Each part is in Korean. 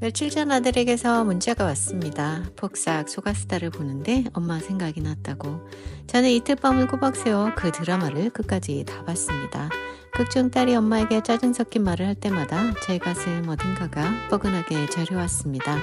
며칠 전 아들에게서 문자가 왔습니다. 폭삭 소가수다를 보는데 엄마 생각이 났다고. 저는 이틀 밤을 꼬박 세워 그 드라마를 끝까지 다 봤습니다. 극중 딸이 엄마에게 짜증 섞인 말을 할 때마다 제 가슴 어딘가가 뻐근하게 저려왔습니다.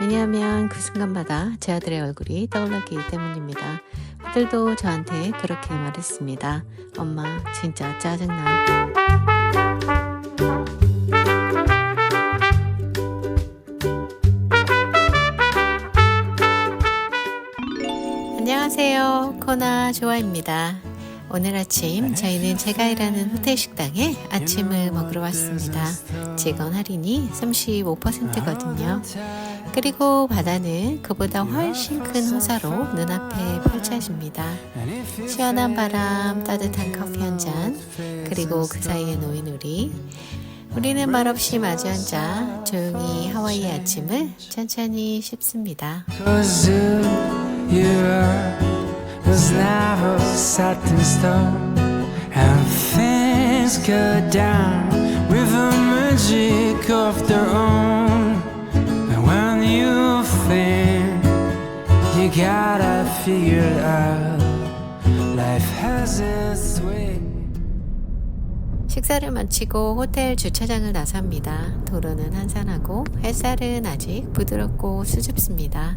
왜냐하면 그 순간마다 제 아들의 얼굴이 떠올랐기 때문입니다. 아들도 저한테 그렇게 말했습니다. 엄마 진짜 짜증나. 안녕하세요. 코나 조아입니다. 오늘 아침 저희는 제가 일하는 호텔 식당에 아침을 먹으러 왔습니다. 직원 할인이 35%거든요. 그리고 바다는 그보다 훨씬 큰 호사로 눈앞에 펼쳐집니다. 시원한 바람, 따뜻한 커피 한 잔, 그리고 그 사이에 놓인 우리는 말없이 마주 앉아 조용히 하와이의 아침을 천천히 씹습니다. Was never set in stone, and things go down with a magic of their own. And when you think you gotta figure it out, life has its way. 식사를 마치고 호텔 주차장을 나섭니다. 도로는 한산하고 햇살은 아직 부드럽고 수줍습니다.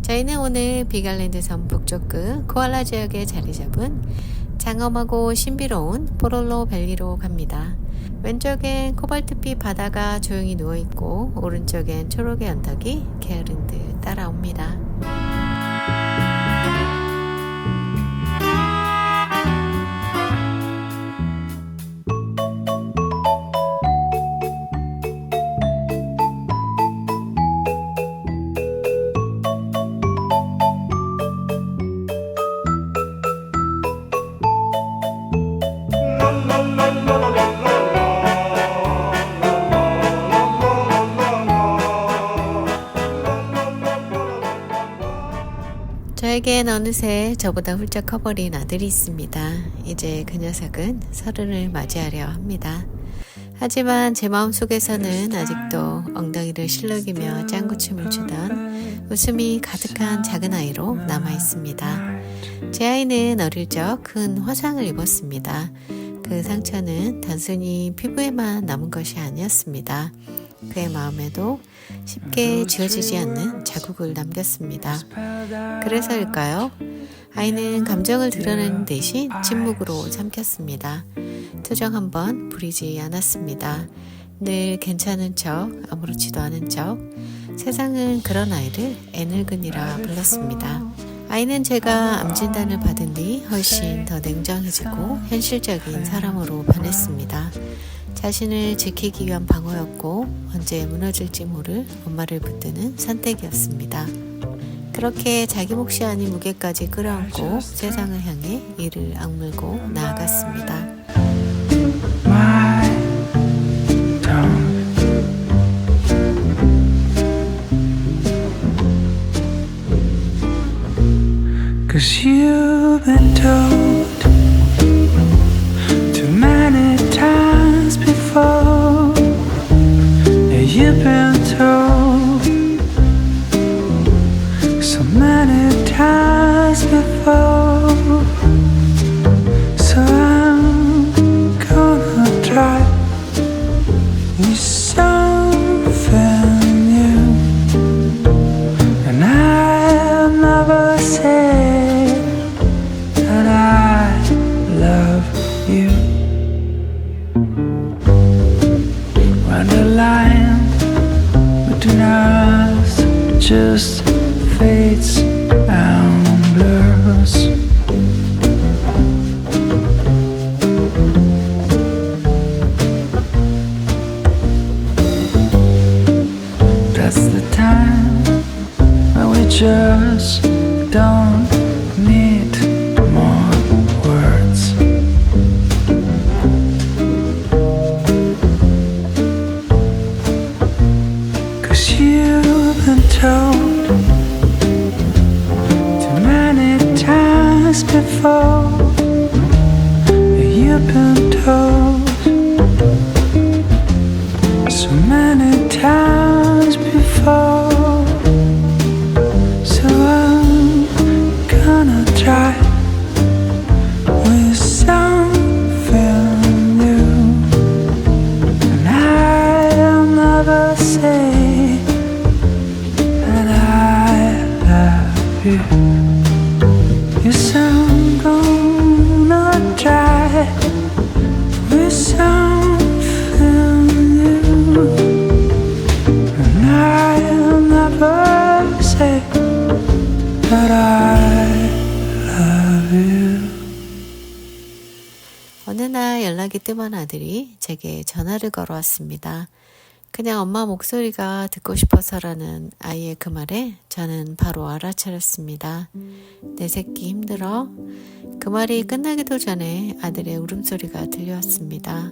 저희는 오늘 비갈랜드 섬 북쪽 끝 코알라 지역에 자리 잡은 장엄하고 신비로운 포롤로 밸리로 갑니다. 왼쪽엔 코발트빛 바다가 조용히 누워있고 오른쪽엔 초록의 언덕이 게으른 듯 따라옵니다. 저에겐 어느새 저보다 훌쩍 커버린 아들이 있습니다. 이제 그 녀석은 30을 맞이하려 합니다. 하지만 제 마음속에서는 아직도 엉덩이를 실룩이며 짱구춤을 추던 웃음이 가득한 작은 아이로 남아 있습니다. 제 아이는 어릴 적 큰 화상을 입었습니다. 그 상처는 단순히 피부에만 남은 것이 아니었습니다. 그의 마음에도 쉽게 지워지지 않는 자국을 남겼습니다. 그래서일까요? 아이는 감정을 드러내는 대신 침묵으로 삼켰습니다. 투정 한번 부리지 않았습니다. 늘 괜찮은 척, 아무렇지도 않은 척. 세상은 그런 아이를 애늙은이라 불렀습니다. 아이는 제가 암 진단을 받은 뒤 훨씬 더 냉정해지고 현실적인 사람으로 변했습니다. 자신을 지키기 위한 방어였고 언제 무너질지 모를 엄마를 붙드는 선택이었습니다. 그렇게 자기 몫이 아닌 무게까지 끌어안고 세상을 향해 이를 악물고 나아갔습니다. Cause you've been told too many times before. Yeah, you've been told so many times before. So I'm gonna try with something new. And I'll never say when the line between us just fades and blurs. That's the time when we just don't need more words. You've been told too many times before. You've been told so many times before. say that I love you. You sound gonna try with some familiar, and I'll never say that I love you. 어느 날 연락이 뜸한 아들이 제게 전화를 걸어왔습니다. 그냥 엄마 목소리가 듣고 싶어서라는 아이의 그 말에 저는 바로 알아차렸습니다. 내 새끼 힘들어? 그 말이 끝나기도 전에 아들의 울음소리가 들려왔습니다.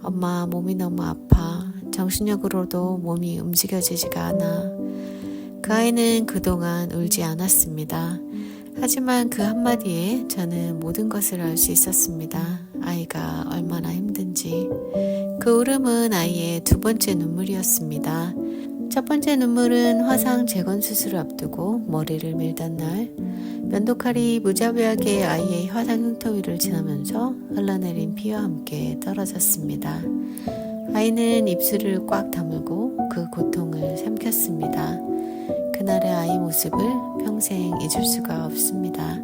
엄마 몸이 너무 아파. 정신력으로도 몸이 움직여지지가 않아. 그 아이는 그동안 울지 않았습니다. 하지만 그 한마디에 저는 모든 것을 알 수 있었습니다. 아이가 얼마나 힘든지. 그 울음은 아이의 두 번째 눈물이었습니다. 첫 번째 눈물은 화상 재건 수술을 앞두고 머리를 밀던 날, 면도칼이 무자비하게 아이의 화상 흉터 위를 지나면서 흘러내린 피와 함께 떨어졌습니다. 아이는 입술을 꽉 다물고 그 고통을 삼켰습니다. 그날의 아이 모습을 평생 잊을 수가 없습니다.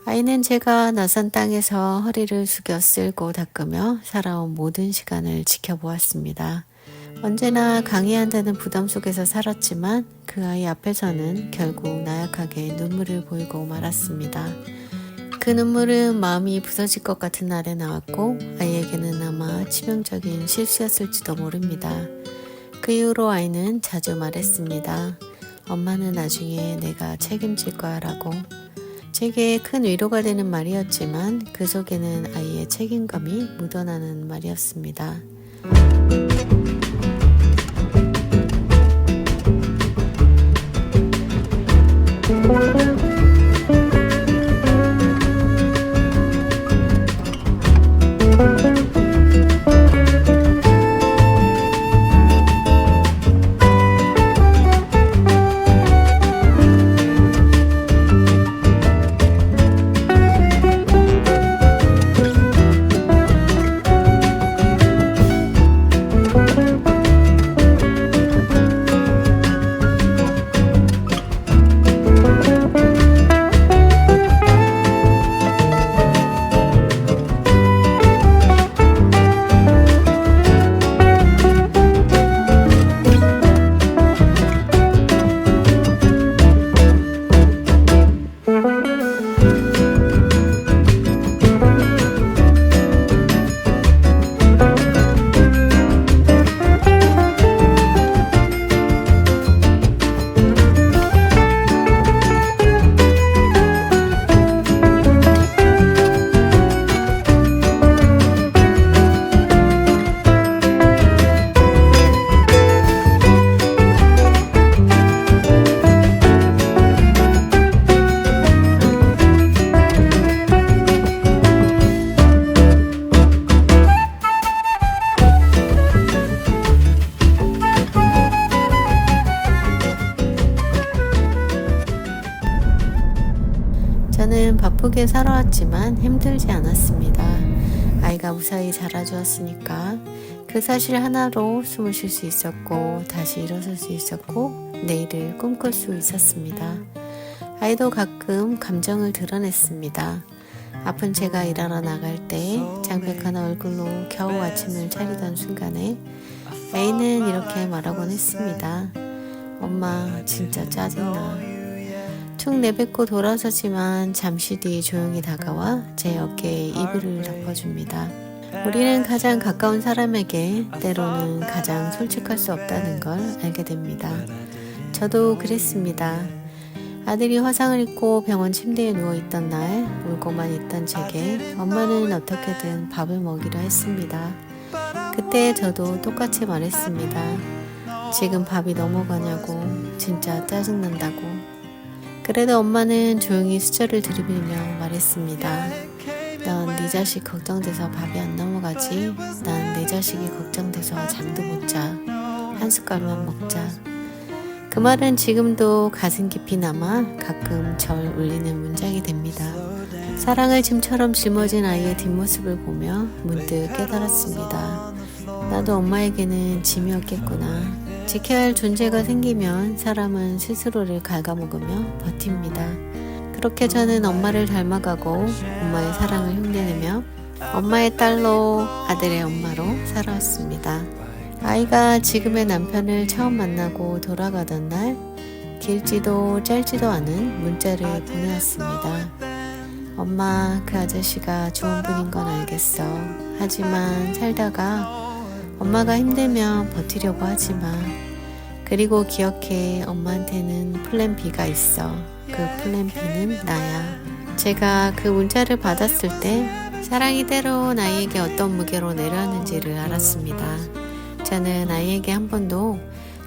아이는 제가 낯선 땅에서 허리를 숙여 쓸고 닦으며 살아온 모든 시간을 지켜보았습니다. 언제나 강의한다는 부담 속에서 살았지만 그 아이 앞에서는 결국 나약하게 눈물을 보이고 말았습니다. 그 눈물은 마음이 부서질 것 같은 날에 나왔고 아이에게는 아마 치명적인 실수였을지도 모릅니다. 그 이후로 아이는 자주 말했습니다. 엄마는 나중에 내가 책임질 거야 라고. 제게 큰 위로가 되는 말이었지만 그 속에는 아이의 책임감이 묻어나는 말이었습니다. 저는 바쁘게 살아왔지만 힘들지 않았습니다. 아이가 무사히 자라주었으니까 그 사실 하나로 숨을 쉴 수 있었고 다시 일어설 수 있었고 내일을 꿈꿀 수 있었습니다. 아이도 가끔 감정을 드러냈습니다. 아픈 제가 일하러 나갈 때 장백한 얼굴로 겨우 아침을 차리던 순간에 아이는 이렇게 말하곤 했습니다. 엄마 진짜 짜증나. 툭 내뱉고 돌아서지만 잠시 뒤 조용히 다가와 제 어깨에 이불을 덮어줍니다. 우리는 가장 가까운 사람에게 때로는 가장 솔직할 수 없다는 걸 알게 됩니다. 저도 그랬습니다. 아들이 화상을 입고 병원 침대에 누워있던 날 울고만 있던 제게 엄마는 어떻게든 밥을 먹이려 했습니다. 그때 저도 똑같이 말했습니다. 지금 밥이 넘어가냐고, 진짜 짜증난다고. 그래도 엄마는 조용히 수저를 들이밀며 말했습니다. 넌 네 자식 걱정돼서 밥이 안 넘어가지. 난 내 자식이 걱정돼서 잠도 못 자. 한 숟갈만 먹자. 그 말은 지금도 가슴 깊이 남아 가끔 절 울리는 문장이 됩니다. 사랑을 짐처럼 짊어진 아이의 뒷모습을 보며 문득 깨달았습니다. 나도 엄마에게는 짐이었겠구나. 지켜야 할 존재가 생기면 사람은 스스로를 갉아먹으며 버팁니다. 그렇게 저는 엄마를 닮아가고 엄마의 사랑을 흉내내며 엄마의 딸로 아들의 엄마로 살아왔습니다. 아이가 지금의 남편을 처음 만나고 돌아가던 날 길지도 짧지도 않은 문자를 보내왔습니다. 엄마, 그 아저씨가 좋은 분인 건 알겠어. 하지만 살다가 엄마가 힘들면 버티려고 하지 마. 그리고 기억해, 엄마한테는 플랜 B가 있어. 그 플랜 B는 나야. 제가 그 문자를 받았을 때 사랑이 때론 아이에게 어떤 무게로 내려왔는지를 알았습니다. 저는 아이에게 한 번도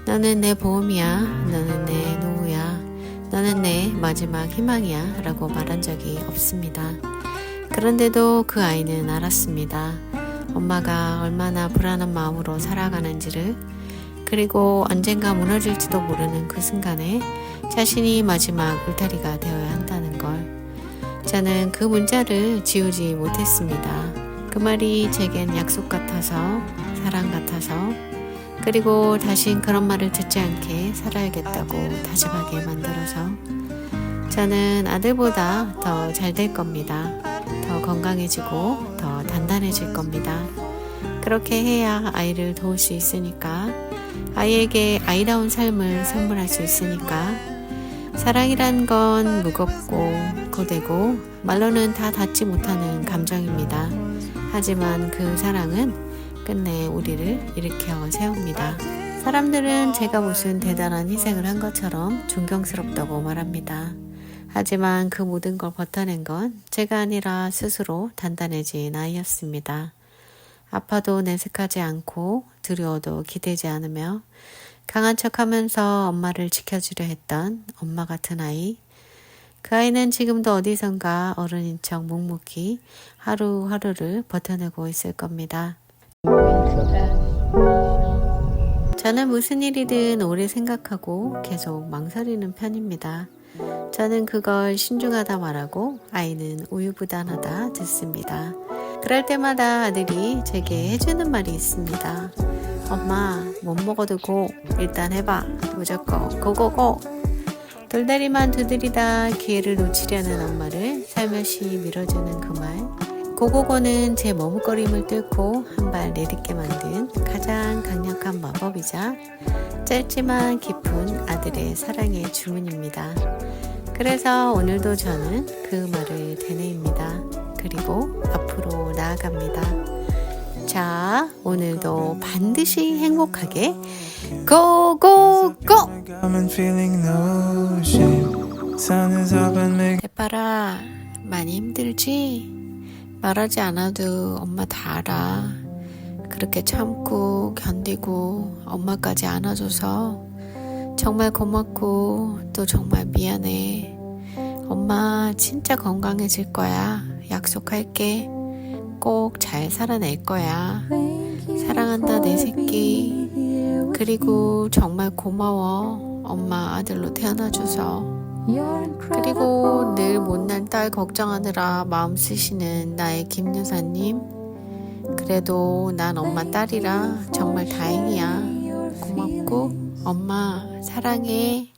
너는 내 보험이야, 너는 내 노후야, 너는 내 마지막 희망이야 라고 말한 적이 없습니다. 그런데도 그 아이는 알았습니다. 엄마가 얼마나 불안한 마음으로 살아가는지를, 그리고 언젠가 무너질지도 모르는 그 순간에 자신이 마지막 울타리가 되어야 한다는 걸. 저는 그 문자를 지우지 못했습니다. 그 말이 제겐 약속 같아서, 사랑 같아서, 그리고 다신 그런 말을 듣지 않게 살아야겠다고 다짐하게 만들어서 저는 아들보다 더 잘 될 겁니다. 더 건강해지고 더 단단해질 겁니다. 그렇게 해야 아이를 도울 수 있으니까, 아이에게 아이다운 삶을 선물할 수 있으니까. 사랑이란 건 무겁고 고되고 말로는 다 닿지 못하는 감정입니다. 하지만 그 사랑은 끝내 우리를 일으켜 세웁니다. 사람들은 제가 무슨 대단한 희생을 한 것처럼 존경스럽다고 말합니다. 하지만 그 모든 걸 버텨낸 건 제가 아니라 스스로 단단해진 아이였습니다. 아파도 내색하지 않고 두려워도 기대지 않으며 강한 척하면서 엄마를 지켜주려 했던 엄마 같은 아이. 그 아이는 지금도 어디선가 어른인 척 묵묵히 하루하루를 버텨내고 있을 겁니다. 저는 무슨 일이든 오래 생각하고 계속 망설이는 편입니다. 저는 그걸 신중하다 말하고 아이는 우유부단하다 듣습니다. 그럴 때마다 아들이 제게 해주는 말이 있습니다. 엄마, 못 먹어도 고, 일단 해봐. 무조건 고고고. 돌다리만 두드리다 기회를 놓치려는 엄마를 살며시 밀어주는 그 말. 고고고는 제 머뭇거림을 뚫고 한 발 내딛게 만든 가장 강력한 마법이자 짧지만 깊은 아들의 사랑의 주문입니다. 그래서 오늘도 저는 그 말을 되뇌입니다. 그리고 앞으로 나아갑니다. 자, 오늘도 반드시 행복하게 고고고! 대파라, 많이 힘들지? 말하지 않아도 엄마 다 알아. 그렇게 참고 견디고 엄마까지 안아줘서 정말 고맙고 또 정말 미안해. 엄마 진짜 건강해질 거야. 약속할게. 꼭 잘 살아낼 거야. 사랑한다 내 새끼. 그리고 정말 고마워. 엄마 아들로 태어나줘서. 그리고 늘 못난 딸 걱정하느라 마음 쓰시는 나의 김 여사님. 그래도 난 엄마 딸이라 정말 다행이야. 고맙고 엄마 사랑해.